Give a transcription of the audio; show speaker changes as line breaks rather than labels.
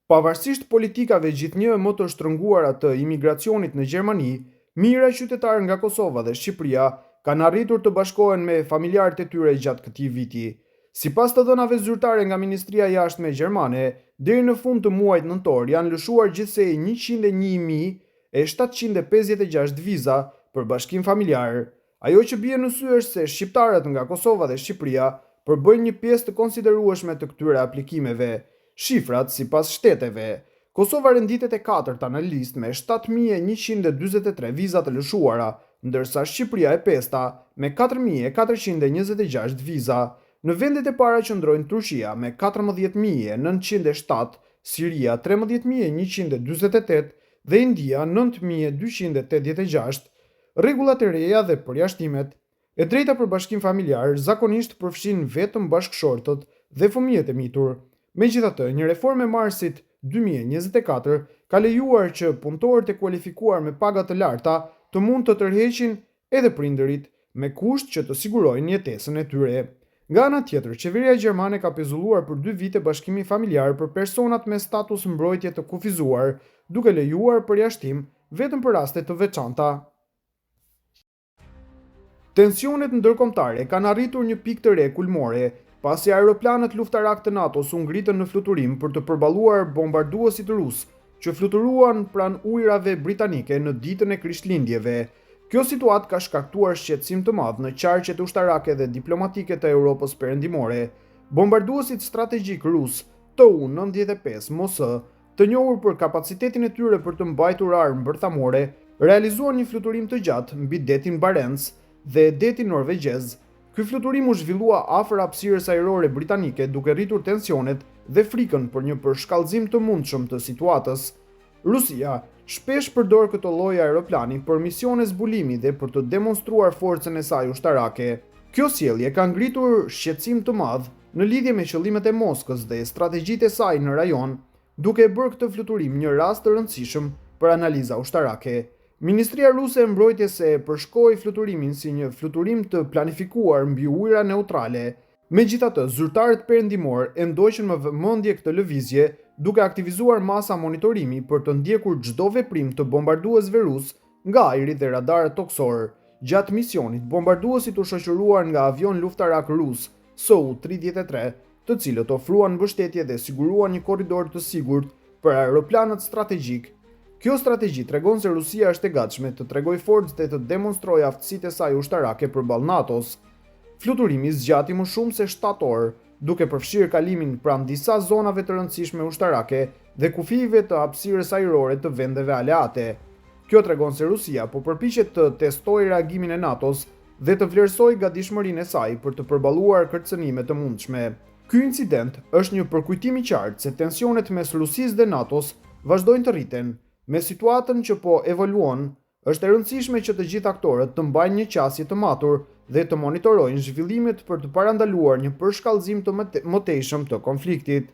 Pavarësisht politikave gjithnjë më të shtrënguara të imigracionit në Gjermani, mijëra qytetarë nga Kosova dhe Shqipëria kanë arritur të bashkohen me familjarët e tyre gjatë këtij viti. Sipas të dhënave zyrtare nga Ministria e Jashtme gjermane, deri në fund të muajit nëntor janë lëshuar gjithsej 101.756 viza për bashkim familjar. Ajo që bie në sy është se shqiptarët nga Kosova dhe Shqipëria përbëjnë një pjesë të konsiderueshme të këtyre aplikimeve. Shifrat sipas shteteve. Kosova renditet e katërta në listë me 7.143 viza të lëshuara, ndërsa Shqipëria e pesta me 4.426 viza. Në vendet e para qëndrojnë Turqia me 14.907, Siria 13.148 dhe India 9.286. Rregullat e reja dhe përjashtimet. E drejta për bashkim familjar zakonisht përfshin vetëm bashkëshortët dhe fëmijët e mitur. Megjithatë, një reformë e marsit 2024 ka lejuar që punëtorët e kualifikuar me paga të larta të mund të tërheqin edhe prindërit, me kusht që të sigurojnë jetesën e tyre. Nga ana tjetër, qeveria gjermane ka pezulluar për 2 vite bashkimi familjar për personat me status mbrojtje të kufizuar, duke lejuar përjashtim vetëm për raste të veçanta. Tensionet ndërkombëtare kanë arritur një pikë të re kulmore, pasi aeroplanët luftarak të NATO-s u ngritën në fluturim për të përballuar bombarduesit rus që fluturuan pranë ujrave britanike në ditën e Krishtlindjeve. Kjo situatë ka shkaktuar shqetësim të madh në qarqet ushtarake dhe diplomatike të Europës perëndimore. Bombarduesit strategjik rus Tu-95 MOS, të njohur për kapacitetin e tyre për të mbajtur armë bërthamore, realizuan një fluturim të gjatë mbi detin Barents dhe detin norvegjez. Ky fluturim u zhvillua afër hapësirës ajrore britanike, duke rritur tensionet dhe frikën për një përshkallëzim të mundshëm të situatës. Rusia shpesh përdor këtë lloj aeroplani për misione zbulimi dhe për të demonstruar forcën e saj ushtarake. Kjo sjellje ka ngritur shqetësim të madh në lidhje me qëllimet e Moskës dhe strategjitë e saj në rajon, duke e bërë këtë fluturim një rast të rëndësishëm për analiza ushtarake. Ministria ruse e mbrojtjes e përshkroi fluturimin si një fluturim të planifikuar mbi ujëra neutrale. Megjithatë, zyrtarët perëndimor e ndoqën me vëmendje këtë lëvizje, duke aktivizuar masa monitorimi për të ndjekur çdo veprim të bombarduesve rus nga ajri dhe radarët toksor. Gjatë misionit, bombarduesit u shoqëruar nga avion luftarak rus Su-33, të cilët ofruan mbështetje dhe siguruan një korridor të sigurt për aeroplanët strategjik. Kjo strategji tregon se Rusia është e gatshme të tregojë forcë dhe të demonstrojë aftësitë e saj ushtarake përballë NATO-s. Fluturimi zgjati më shumë se 7 orë, duke përfshirë kalimin pranë disa zonave të rëndësishme ushtarake dhe kufive të hapësirës ajrore të vendeve aleate. Kjo tregon se Rusia po përpiqet të testojë reagimin e NATO-s dhe të vlerësojë gatishmërinë e saj për të përballuar kërcënime të mundshme. Ky incident është një përkujtim i qartë se tensionet mes Rusisë dhe NATO-s vazhdojnë të rriten. Me situatën që po evoluon, është e rëndësishme që të gjithë aktorët të mbajnë një qasje të matur dhe të monitorojnë zhvillimet për të parandaluar një përshkallëzim të mëtejshëm të konfliktit.